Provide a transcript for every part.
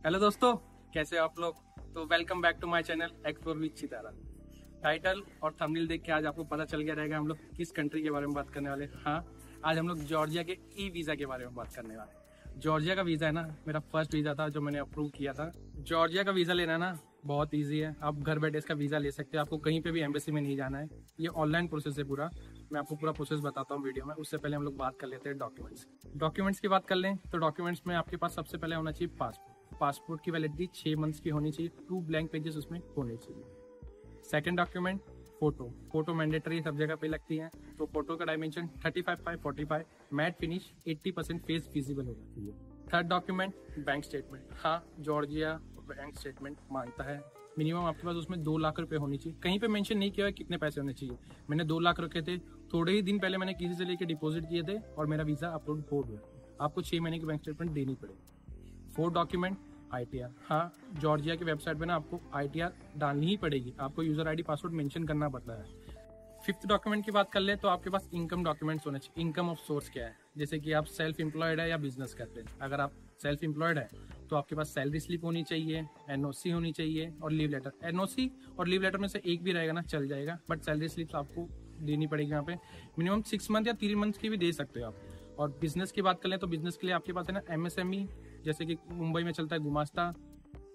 Hello दोस्तों, कैसे हो आप लोग। तो welcome back to my channel explore with Chitara. Title और थंबनेल देख के आज आपको पता चल गया रहेगा हम लोग किस कंट्री के बारे में बात करने वाले हैं। हाँ, आज हम लोग जॉर्जिया के ई वीज़ा के बारे में बात करने वाले हैं। जॉर्जिया का वीज़ा है ना, मेरा फर्स्ट वीज़ा था जो मैंने अप्रूव किया था। जॉर्जिया का वीज़ा लेना ना बहुत ईजी है। आप घर बैठे इसका वीज़ा ले सकते हो, आपको कहीं पे भी एम्बेसी में नहीं जाना है। ये ऑनलाइन प्रोसेस है पूरा। मैं आपको पूरा प्रोसेस बताता हूँ वीडियो में। उससे पहले हम लोग बात कर लेते हैं डॉक्यूमेंट्स की बात कर लें तो डॉक्यूमेंट्स में आपके पास सबसे पहले होना चाहिए पासपोर्ट की वैलिडिटी 6 मंथ्स की होनी चाहिए। 2 ब्लैंक पेजेस उसमें होने चाहिए। सेकंड डॉक्यूमेंट फोटो मैंडेटरी सब जगह पे लगती है। तो फोटो का dimension 35x45, matte finish, 80% face visible होना चाहिए। Third document bank statement. हाँ, जॉर्जिया बैंक स्टेटमेंट मांगता है। मिनिमम आपके पास उसमें 2 लाख रुपए होनी चाहिए। कहीं पे मेंशन नहीं किया है कितने पैसे होने चाहिए। मैंने 2 लाख रखे थे, थोड़े ही दिन पहले मैंने किसी से लेके डिपॉजिट किए थे और मेरा वीजा अप्रूव हो गया। आपको 6 महीने की बैंक स्टेटमेंट देनी पड़ेगी। Fourth document ITR। हाँ, जॉर्जिया की वेबसाइट पे ना आपको ITR डालनी ही पड़ेगी। आपको यूजर ID पासवर्ड मेंशन करना पड़ता है। फिफ्थ डॉक्यूमेंट की बात कर ले तो आपके पास इनकम डॉक्यूमेंट्स होने चाहिए। इनकम ऑफ सोर्स क्या है, जैसे कि आप सेल्फ एम्प्लॉयड है या बिजनेस करते हैं। अगर आप सेल्फ एम्प्लॉयड है तो आपके पास सैलरी स्लिप होनी चाहिए, NOC होनी चाहिए और लीव लेटर। NOC और लीव लेटर में से एक भी रहेगा ना चल जाएगा, बट सैलरी स्लिप आपको देनी पड़ेगी। यहाँ पे मिनिमम 6 मंथ या 3 मंथ की भी दे सकते हो आप। और बिजनेस की बात कर लें तो बिजनेस के लिए आपके पास है ना MSME, जैसे कि मुंबई में चलता है गुमास्ता,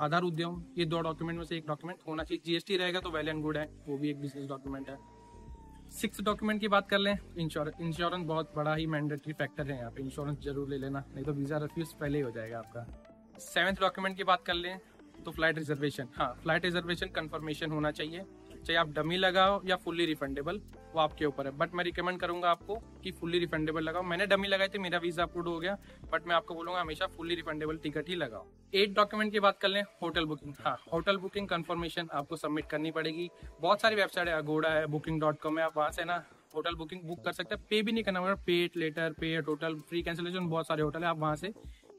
आधार उद्यम। ये 2 डॉक्यूमेंट में से एक डॉक्यूमेंट होना चाहिए। GST रहेगा तो वेल एंड गुड है, वो भी एक बिजनेस डॉक्यूमेंट है। 6 डॉक्यूमेंट की बात कर लें, इंश्योरेंस बहुत बड़ा ही मैंडेटरी फैक्टर है यहाँ पे। इंश्योरेंस जरूर ले लेना, नहीं तो वीजा रिफ्यूज पहले ही हो जाएगा आपका। 7th डॉक्यूमेंट की बात कर लें तो फ्लाइट रिजर्वेशन। हाँ, फ्लाइट रिजर्वेशन कंफर्मेशन होना चाहिए, चाहे आप डमी लगाओ या फुल्ली रिफंडेबल, वो आपके ऊपर है। बट मैं रिकमेंड करूंगा आपको कि फुल्ली रिफंडेबल लगाओ। मैंने डमी लगाई थी, मेरा वीजा अप्रूव हो गया, बट मैं आपको बोलूंगा हमेशा फुल्ली रिफंडेबल टिकट ही लगाओ। 8 डॉक्यूमेंट की बात कर लें, होटल बुकिंग। हाँ, होटल बुकिंग कंफर्मेशन आपको सबमिट करनी पड़ेगी। बहुत सारी वेबसाइट है, अगोड़ा है, booking.com है, आप वहां से ना होटल बुकिंग बुक कर सकते हैं। पे भी नहीं करना पड़ेगा, paid letter, paid hotel, free cancellation, बहुत सारे होटल है, आप वहां से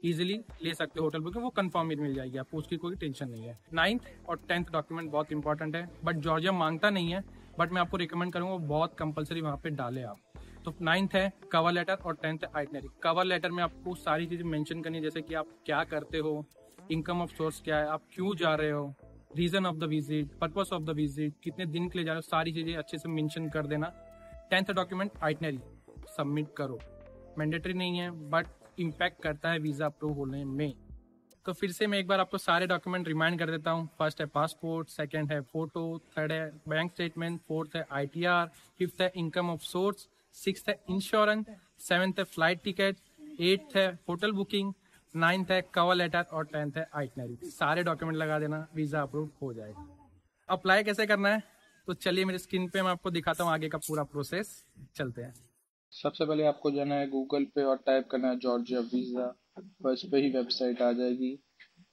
इजीली ले सकते हो होटल बुकिंग। वो कंफर्म मिल जाएगी आपको, उसकी कोई टेंशन नहीं है। 9th और 10th डॉक्यूमेंट बहुत इंपॉर्टेंट है, बट जॉर्जिया मांगता नहीं है, बट मैं आपको रिकमेंड करूंगा बहुत कंपलसरी वहां पे डाले आप। तो 9th है कवर लेटर और 10th है आइटनरी। कवर लेटर में आपको सारी चीजें मेंशन करनी है, जैसे कि आप क्या करते हो, इनकम ऑफ सोर्स क्या है, आप क्यों जा रहे हो, reason of the visit, purpose of the visit, कितने दिन के लिए जा रहे हो, सारी चीजें अच्छे से मेंशन कर देना। 10th डॉक्यूमेंट आइटनरी सबमिट करो। मैंडेटरी नहीं है, बट इम्पैक्ट करता है वीजा अप्रूव होने में। तो फिर से मैं एक बार आपको सारे डॉक्यूमेंट रिमाइंड कर देता हूँ। फर्स्ट है पासपोर्ट, सेकंड है फोटो, थर्ड है बैंक स्टेटमेंट, फोर्थ है ITR, फिफ्थ है इनकम ऑफ सोर्स, सिक्स्थ है इंश्योरेंस, 7th है फ्लाइट टिकट, 8th है होटल बुकिंग, 9th है कवर लेटर और 10th है आइटनरी। सारे डॉक्यूमेंट लगा देना, वीजा अप्रूव हो जाएगा। अप्लाई कैसे करना है तो चलिए मेरे स्क्रीन पे मैं आपको दिखाता हूँ आगे का पूरा प्रोसेस। चलते हैं। सबसे पहले आपको जाना है गूगल पे और टाइप करना है जॉर्जिया वीज़ा। बस पे ही वेबसाइट आ जाएगी।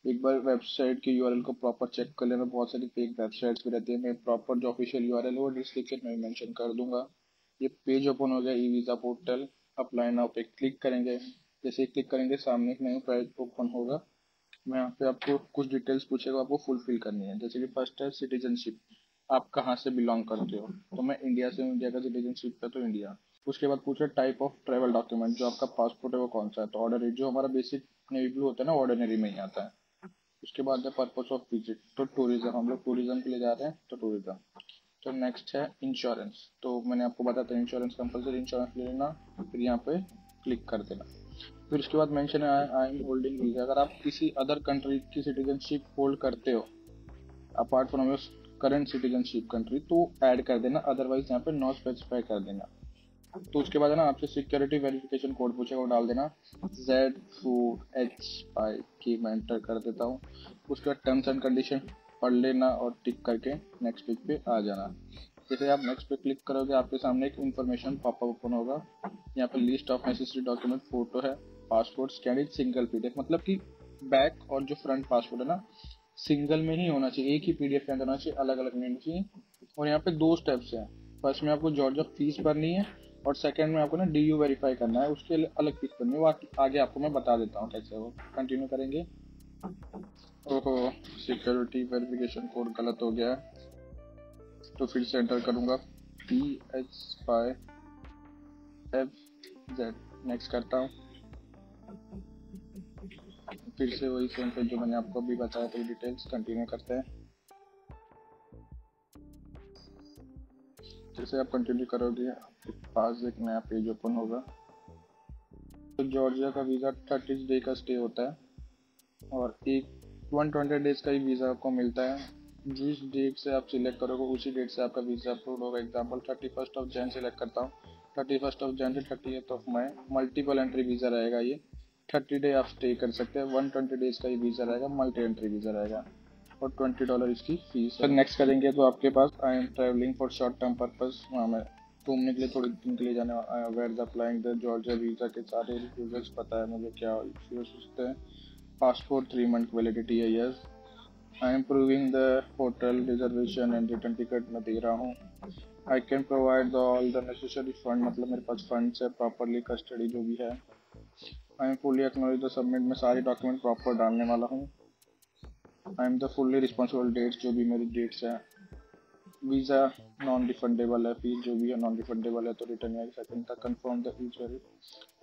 एक बार वेबसाइट की URL को प्रॉपर चेक कर लेना, बहुत सारी फेक वेबसाइट्स भी रहती है। मैं प्रॉपर जो ऑफिशियल URL है वो डिस्क्रिप्शन में मेंशन कर दूंगा। ये पेज ओपन हो गया, e visa portal. Apply now पे क्लिक करेंगे। जैसे ही क्लिक करेंगे सामने एक नया पेज ओपन होगा। मैं यहाँ पे आपको कुछ डिटेल्स पूछेगा, आपको फुलफिल करनी है। जैसे कि फर्स्ट है सिटीजनशिप, आप कहाँ से बिलोंग करते हो। तो मैं इंडिया से हूँ, इंडिया का सिटीजनशिप है तो इंडिया। उसके बाद पूछा टाइप ऑफ ट्रेवल डॉक्यूमेंट, जो आपका पासपोर्ट है वो कौन सा है। तो ऑर्डर जो हमारा बेसिक नेवी ब्लू होता है ना, ऑर्डिनरी में ही आता है। उसके बाद है पर्पस ऑफ विजिट, तो टूरिज्म, हम लोग टूरिज्म के लिए जा रहे हैं तो टूरिज्म। तो नेक्स्ट है इंश्योरेंस, तो मैंने आपको बताया था इंश्योरेंस कंपलसरी, इंश्योरेंस ले लेना। फिर यहाँ पे क्लिक कर देना। फिर उसके बाद मेंशन है आई एम होल्डिंग वीजा। अगर आप किसी अदर कंट्री की सिटीजनशिप होल्ड करते हो apart from your current citizenship country, तो ऐड कर देना, अदरवाइज यहाँ पे नो स्पेसिफाई कर देना। तो उसके बाद है ना आपसे सिक्योरिटी वेरिफिकेशन कोड पूछेगा, वो डाल देना Z4H5 मैं एंटर कर देता हूँ। उसके बाद टर्म्स एंड कंडीशन पढ़ लेना और टिक करके नेक्स्ट पेज पे आ जाना। जैसे आप नेक्स्ट पे क्लिक करोगे आपके सामने एक इन्फॉर्मेशन पॉपअप ओपन होगा। यहाँ पे list of necessary document, photo है, पासपोर्ट स्कैन सिंगल PDF, मतलब कि बैक और जो फ्रंट पासपोर्ट है ना सिंगल में ही होना चाहिए, एक ही PDF के अंदर होना चाहिए, अलग अलग नहीं होना चाहिए। और यहाँ पे 2 स्टेप्स हैं। फर्स्ट में आपको जॉर्जिया फीस भरनी है और सेकंड में आपको ना DU वेरीफाई करना है, उसके लिए अलग फीस भरनी है। वो आगे आपको मैं बता देता हूँ कैसे। वो कंटिन्यू करेंगे। ओहो, सिक्योरिटी वेरिफिकेशन कोड गलत हो गया है, तो फिर से एंटर करूंगा PH5FZ। नेक्स्ट करता हूँ। फिर से वही सेम पेज जो मैंने आपको अभी बताया था, डिटेल्स कंटिन्यू करते हैं। जैसे आप कंटिन्यू करोगे आपके पास एक नया पेज ओपन होगा। तो जॉर्जिया का वीज़ा 30 डे का स्टे होता है और एक 120 डेज का ही वीज़ा आपको मिलता है। जिस डेट से आप सिलेक्ट करोगे उसी डेट से आपका वीज़ा अप्रूव होगा। एग्जाम्पल 31 ऑफ जैन सिलेक्ट करता हूँ, 31 ऑफ जैन से 30 of May, multiple entry visa रहेगा ये। 30 डे आप स्टे कर सकते हैं, 120 डेज का ही वीज़ा रहेगा, मल्टी एंट्री वीज़ा रहेगा और $20 इसकी फीस है। नेक्स्ट करेंगे तो आपके पास I am travelling for short term purpose, वहाँ में घूमने के लिए थोड़ी दिन के लिए जाने, where the applying the Georgia visa के सारे यूजर्स पता है मुझे क्या इश्यूज होते हैं। पासपोर्ट 3 मंथ वैलिडिटी है, yes. I am proving the hotel reservation and return ticket मैं दे रहा हूँ। I can provide all the necessary fund, मतलब मेरे पास फंड्स है, प्रॉपरली कस्टडी जो भी है। I am fully acknowledge the submit, मैं सारे डॉक्यूमेंट प्रॉपर डालने वाला हूँ। I am the fully responsible dates, जो भी मेरी डेट्स है। वीज़ा नॉन रिफंडेबल है, फीस जो भी है नॉन रिफंडेबल है, तो रिटर्न या सेकंड तक कंफर्म द फ्यूचर।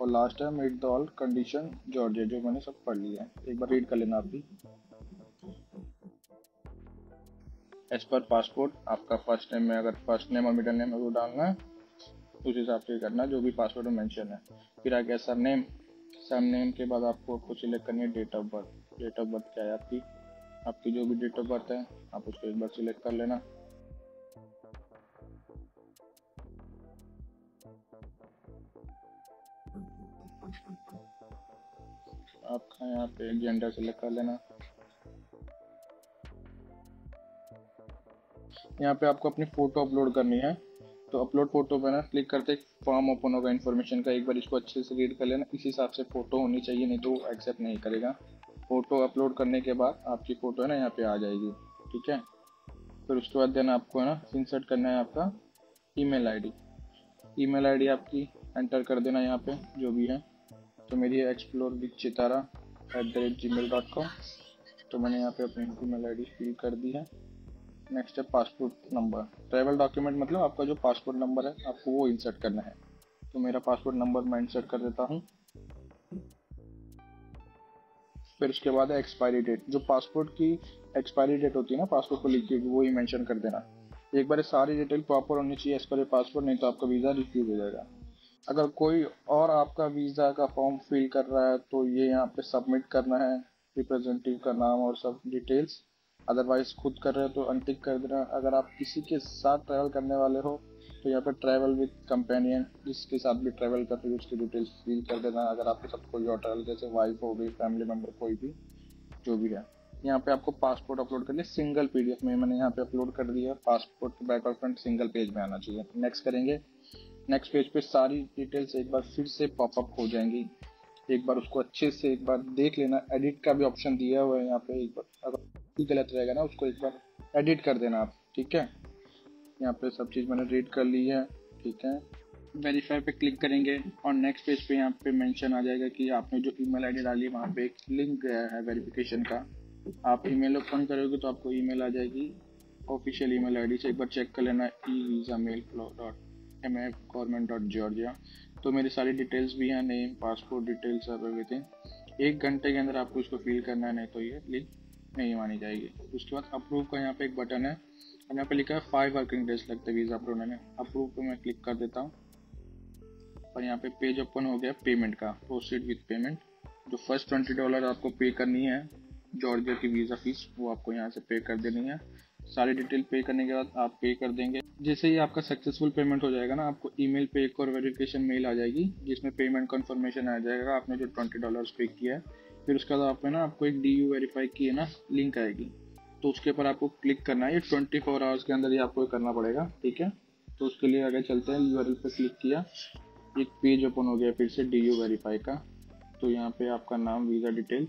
और लास्ट है meet the all condition Georgia, जो मैंने सब पढ़ लिया है, एक बार रीड कर लेना आप भी। एज पर पासपोर्ट आपका फर्स्ट नेम में अगर फर्स्ट नेम और मिडिल नेम है वो डालना है, उस हिसाब से करना जो भी पासपोर्ट में मेंशन है। फिर आ गया सरनेम, सरनेम के बाद आपको सिलेक्ट करनी है date of birth. Date of birth क्या है आपकी जो भी डेट ऑफ बर्थ है आप उसको एक बार सिलेक्ट कर लेना। आपका यहाँ पे जेंडर सिलेक्ट कर लेना। यहाँ पे आपको अपनी फ़ोटो अपलोड करनी है, तो अपलोड फोटो पे ना क्लिक करते एक फॉर्म ओपन होगा इन्फॉर्मेशन का, एक बार इसको अच्छे से रीड कर लेना। इस हिसाब से फ़ोटो होनी चाहिए, नहीं तो एक्सेप्ट नहीं करेगा। फ़ोटो अपलोड करने के बाद आपकी फ़ोटो है ना यहाँ पे आ जाएगी, ठीक है। फिर उसके बाद देन आपको है ना इंसर्ट करना है आपका ईमेल आईडी। ईमेल आईडी आपकी एंटर कर देना यहाँ पे जो भी है। तो मेरी है explorewithchitara@gmail.com। तो मैंने यहाँ पे अपनी ईमेल आईडी फिल कर दी है। नेक्स्ट है पासपोर्ट नंबर। ट्रैवल डॉक्यूमेंट मतलब आपका जो पासपोर्ट नंबर है आपको वो इंसर्ट करना है। तो मेरा पासपोर्ट नंबर मैं इंसर्ट कर देता हूँ। फिर उसके बाद है एक्सपायरी डेट। जो पासपोर्ट की एक्सपायरी डेट होती है ना पासपोर्ट को लिखी हुई, वो ही मेंशन कर देना। एक बार सारी डिटेल प्रॉपर होनी चाहिए एज पर पासपोर्ट, नहीं तो आपका वीज़ा रिफ्यूज हो जाएगा। अगर कोई और आपका वीज़ा का फॉर्म फिल कर रहा है तो ये यहाँ पे सबमिट करना है, रिप्रेजेंटेटिव का नाम और सब डिटेल्स। अदरवाइज खुद कर रहे हो तो अनटिक कर देना। अगर आप किसी के साथ ट्रैवल करने वाले हो तो यहाँ पे ट्रैवल विद कंपेनियन, जिसके साथ भी ट्रैवल कर रहे हो उसकी डिटेल्स फिल कर देना। अगर आपके साथ कोई और ट्रैवल जैसे वाइफ हो गई, फैमिली मेम्बर कोई भी जो भी है। यहाँ पे आपको पासपोर्ट अपलोड करनी है सिंगल PDF में, मैंने यहाँ पे अपलोड कर दिया। पासपोर्ट बैक और फ्रंट सिंगल पेज में आना चाहिए। नेक्स्ट करेंगे। नेक्स्ट पेज पे सारी डिटेल्स एक बार फिर से पॉपअप हो जाएंगी। एक बार उसको अच्छे से एक बार देख लेना। एडिट का भी ऑप्शन दिया हुआ है यहाँ पे, एक बार अगर गलत रहेगा ना उसको एक बार एडिट कर देना आप, ठीक है। यहाँ पे सब चीज़ मैंने रीड कर ली है, ठीक है। वेरीफाई पे क्लिक करेंगे और नेक्स्ट पेज पे यहाँ पे मेंशन आ जाएगा कि आपने जो ईमेल आईडी डाली वहाँ पे एक लिंक गया है वेरिफिकेशन का। आप ईमेल ओपन करोगे तो आपको ईमेल आ जाएगी ऑफिशियल ईमेल आईडी से। एक बार चेक कर लेना evisa.mail.government.georgia। तो मेरी सारी डिटेल्स भी हैं, नेम, पासपोर्ट डिटेल्स, सब एवरीथिंग। 1 घंटे के अंदर आपको इसको फिल करना है, नहीं तो ये लिंक नहीं मानी जाएगी। उसके बाद अप्रूव का यहाँ पे एक बटन है और यहाँ पे लिखा है 5 वर्किंग डेज लगते हैं वीज़ा अप्रूव होने में। अप्रूव पे मैं क्लिक कर देता हूँ और यहाँ पे पेज ओपन हो गया पेमेंट का। Proceed with payment. जो फर्स्ट $20 आपको पे करनी है जॉर्जिया की वीज़ा फीस, वो आपको यहाँ से पे कर देनी है। सारी डिटेल पे करने के बाद आप पे कर देंगे। जैसे ही आपका सक्सेसफुल पेमेंट हो जाएगा ना, आपको ईमेल पे एक और वेरिफिकेशन मेल आ जाएगी जिसमें पेमेंट कंफर्मेशन आ जाएगा आपने जो $20 पे किया है। फिर उसके बाद आप ना आपको एक DU वेरीफाई की है ना लिंक आएगी, तो उसके ऊपर आपको क्लिक करना है। ये 24 आवर्स के अंदर ही आपको करना पड़ेगा, ठीक है। तो उसके लिए आगे चलते हैं। URL पे क्लिक किया, एक पेज ओपन हो गया फिर से DU वेरीफाई का। तो यहाँ पे आपका नाम, वीज़ा डिटेल,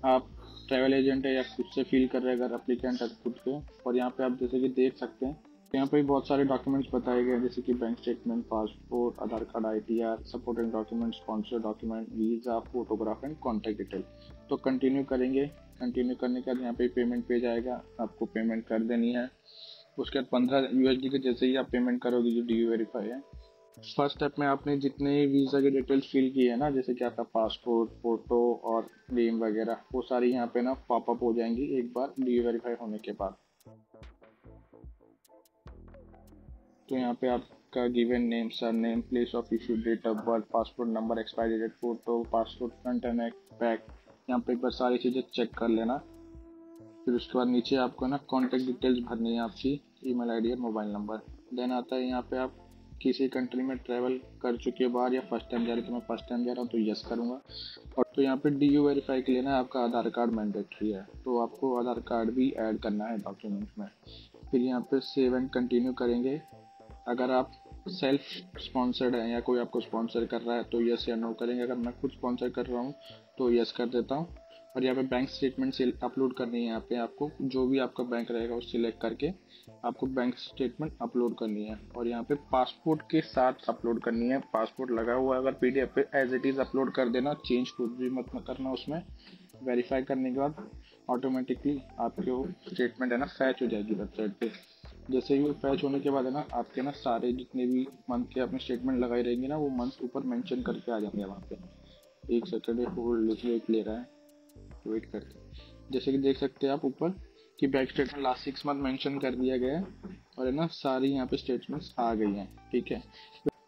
आप ट्रैवल एजेंट है या खुद से फिल कर रहे हैं अगर एप्लीकेंट है खुद के। और यहाँ पे आप जैसे कि देख सकते हैं यहाँ पे बहुत सारे डॉक्यूमेंट्स बताए गए हैं, जैसे कि bank statement, passport, Aadhaar card, ITR, supporting document, sponsor document, visa, photograph and contact detail. तो कंटिन्यू करेंगे। कंटिन्यू करने के बाद यहाँ पे पेमेंट पेज आएगा, आपको पेमेंट कर देनी है। उसके बाद $15 के जैसे ही आप पेमेंट करोगे जो DU वेरीफाई है फर्स्ट स्टेप में आपने जितने वीज़ा की डिटेल्स फिल की है ना, जैसे कि आपका पासपोर्ट, फोटो और नेम वगैरह, वो सारी यहाँ पे ना पॉपअप हो जाएंगी एक बार डी वेरीफाई होने के बाद। तो यहाँ पे आपका given name, surname, place of issue, date of birth, passport number, expiry date, photo, passport front and back, यहाँ पे एक बार सारी चीज़ें चेक कर लेना। फिर उसके बाद नीचे आपको ना कॉन्टेक्ट डिटेल्स भरनी है, आपकी ईमेल आईडी और मोबाइल नंबर। देन आता है यहाँ पे आप किसी कंट्री में ट्रैवल कर चुके हो बाहर या फर्स्ट टाइम जा रहे हो। तो मैं फर्स्ट टाइम जा रहा हूँ तो यस करूँगा। और तो यहाँ पे डी यू वेरीफाई के लिए ना आपका आधार कार्ड मैंडेटरी है, तो आपको आधार कार्ड भी ऐड करना है डॉक्यूमेंट में। फिर यहाँ पे सेव एंड कंटिन्यू करेंगे। अगर आप सेल्फ स्पॉन्सर्ड हैं या कोई आपको स्पॉन्सर कर रहा है तो यस या नो करेंगे। अगर मैं खुद स्पॉन्सर कर रहा हूँ तो यस कर देता हूँ। और यहाँ पे बैंक स्टेटमेंट से अपलोड करनी है। यहाँ पे आपको जो भी आपका बैंक रहेगा उस सिलेक्ट करके आपको बैंक स्टेटमेंट अपलोड करनी है। और यहाँ पे पासपोर्ट के साथ अपलोड करनी है। पासपोर्ट लगा हुआ है अगर पीडीएफ पे एज इट इज़ अपलोड कर देना, चेंज कुछ भी मत करना उसमें। वेरीफाई करने के बाद ऑटोमेटिकली आपकी स्टेटमेंट है ना फैच हो जाएगी वेबसाइट पे। जैसे ही वो फैच होने के बाद है ना आपके ना सारे जितने भी मंथ के अपने स्टेटमेंट लगाई रहेंगे ना, वो मंथ ऊपर मेंशन करके आ जाएंगे वहाँ पे। एक सेकंड होल्ड ले रहा है, वेट करते हैं। जैसे कि देख सकते हैं आप ऊपर कि bank statement last 6 month mention कर दिया गया है और है ना सारी यहाँ पे स्टेटमेंट्स आ गई हैं। ठीक है,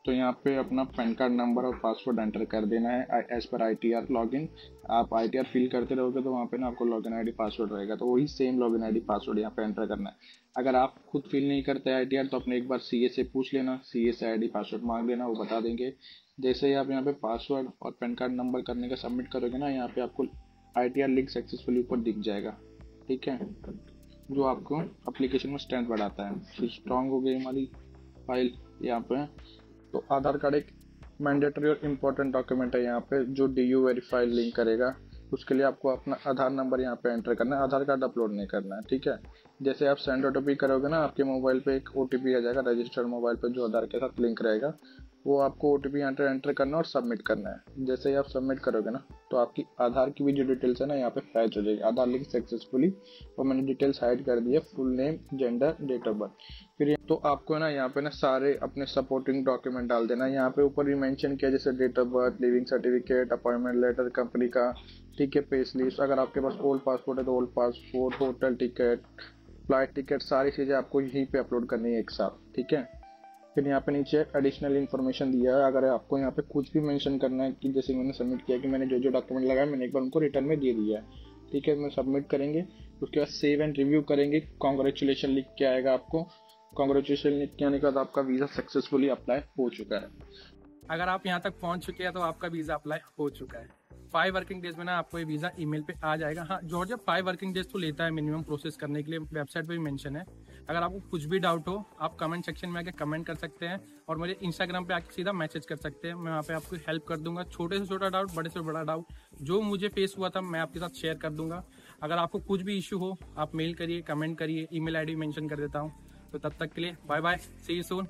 तो यहाँ पे अपना पैन कार्ड नंबर और पासवर्ड एंटर कर देना है एज पर ITR लॉगिन। आप ITR फिल करते रहोगे तो वहाँ पे ना आपको लॉगिन ID पासवर्ड रहेगा, तो वही सेम लॉगिन ID पासवर्ड यहाँ पे एंटर करना है। अगर आप खुद फिल नहीं करते ITR तो अपने एक बार CA से पूछ लेना, CA से ID पासवर्ड मांग लेना, वो बता देंगे। जैसे ही आप यहाँ पे पासवर्ड और पैन कार्ड नंबर करने का सबमिट करोगे ना, यहाँ पे आपको ITR लिंक सक्सेसफुली ऊपर दिख जाएगा। ठीक है, जो आपको एप्लीकेशन में स्ट्रेंथ बढ़ाता है। फिर स्ट्रांग हो गई हमारी फाइल यहाँ पे। तो आधार कार्ड एक मैंडेटरी और इम्पोर्टेंट डॉक्यूमेंट है यहाँ पे, जो DU वेरीफाई लिंक करेगा। उसके लिए आपको अपना आधार नंबर यहाँ पे एंटर करना है, आधार कार्ड अपलोड नहीं करना है। ठीक है, जैसे आप सेंड OTP करोगे ना, आपके मोबाइल पे एक OTP आ जाएगा रजिस्टर्ड मोबाइल पे जो आधार के साथ लिंक रहेगा। वो आपको OTP एंटर करना और सबमिट करना है। जैसे ही आप सबमिट करोगे ना, तो आपकी आधार की भी जो डिटेल्स है ना यहाँ पे फैच हो जाएगी, आधार लिंक सक्सेसफुली। और मैंने डिटेल्स हाइड कर दी है, full name, gender, date of birth. फिर तो आपको ना यहाँ पे ना सारे अपने सपोर्टिंग डॉक्यूमेंट डाल देना। यहाँ पे ऊपर भी मेंशन किया जैसे date of birth, living certificate, appointment letter company का। ठीक है, पे स्लिप, अगर आपके पास ओल्ड पासपोर्ट है तो old passport, hotel ticket, flight ticket, सारी चीज़ें आपको यहीं पे अपलोड करनी है एक साथ। ठीक है, फिर यहाँ पे नीचे एडिशनल इन्फॉर्मेशन दिया है। अगर आपको यहाँ पे कुछ भी मेंशन करना है कि जैसे मैंने सबमिट किया कि मैंने जो जो डॉक्यूमेंट लगाया मैंने एक बार उनको रिटर्न में दे दिया है। ठीक है, मैं सबमिट करेंगे, उसके बाद सेव एंड रिव्यू करेंगे। कॉन्ग्रेचुलेशन लिख के आएगा आपको। कॉन्ग्रेचुलेशन लिख के आने के बाद आपका वीज़ा सक्सेसफुली अप्लाई हो चुका है। अगर आप यहाँ तक पहुँच चुके हैं तो आपका वीज़ा अप्लाई हो चुका है। 5 वर्किंग डेज में ना आपको ये वीज़ा ईमेल पे आ जाएगा। हाँ, जॉर्जिया 5 वर्किंग डेज तो लेता है मिनिमम प्रोसेस करने के लिए, वेबसाइट पे भी मेंशन है। अगर आपको कुछ भी डाउट हो आप कमेंट सेक्शन में आके कमेंट कर सकते हैं और मुझे इंस्टाग्राम पे आके सीधा मैसेज कर सकते हैं। मैं वहाँ पे आपको हेल्प कर दूंगा। छोटे से छोटा डाउट, बड़े से बड़ा डाउट जो मुझे फेस हुआ था मैं आपके साथ शेयर कर दूंगा। अगर आपको कुछ भी इशू हो आप मेल करिए, कमेंट करिए, email ID मेंशन कर देता हूँ। तो तब तक के लिए bye bye, see you soon.